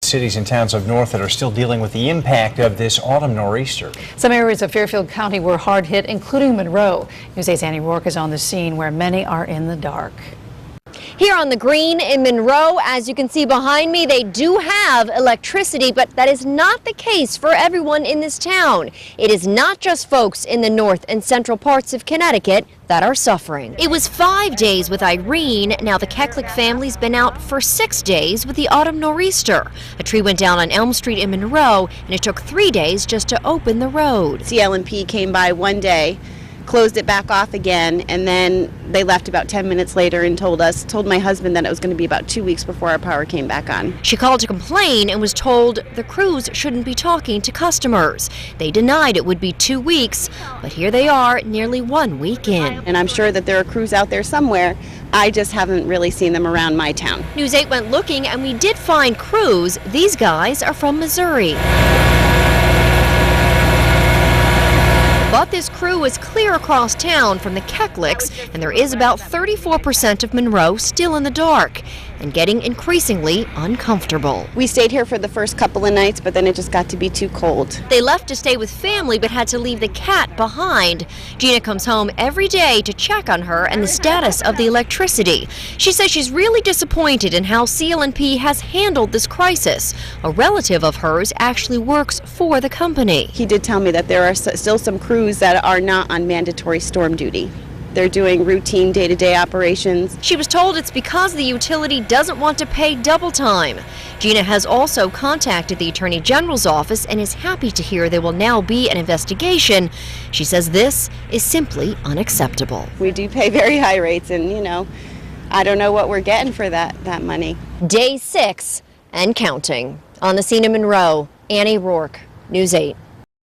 Cities and towns up north that are still dealing with the impact of this autumn nor'easter. Some areas of Fairfield County were hard hit, including Monroe. News 8's Annie Rourke is on the scene where many are in the dark. Here on the green in Monroe, as you can see behind me, they do have electricity, but that is not the case for everyone in this town. It is not just folks in the north and central parts of Connecticut that are suffering. It was 5 days with Irene. Now the Keklik family's been out for 6 days with the autumn nor'easter. A tree went down on Elm Street in Monroe, and it took 3 days just to open the road. CL&P came by one day, closed it back off again, and then they left about 10 minutes later and told my husband that it was going to be about 2 weeks before our power came back on. She called to complain and was told the crews shouldn't be talking to customers. They denied it would be 2 weeks, but here they are nearly 1 week in. And I'm sure that there are crews out there somewhere. I just haven't really seen them around my town. News 8 went looking, and we did find crews. These guys are from Missouri. But this crew is clear across town from the Kekliks, and there is about 34% of Monroe still in the dark and getting increasingly uncomfortable. We stayed here for the first couple of nights, but then it just got to be too cold. They left to stay with family but had to leave the cat behind. Gina comes home every day to check on her and the status of the electricity. She says she's really disappointed in how CL&P has handled this crisis. A relative of hers actually works for the company. He did tell me that there are still some crews that are not on mandatory storm duty. They're doing routine day-to-day operations. She was told it's because the utility doesn't want to pay double time. Gina has also contacted the Attorney General's office and is happy to hear there will now be an investigation. She says this is simply unacceptable. We do pay very high rates, and I don't know what we're getting for that money. Day 6 and counting. On the scene in Monroe, Annie Rourke, News 8.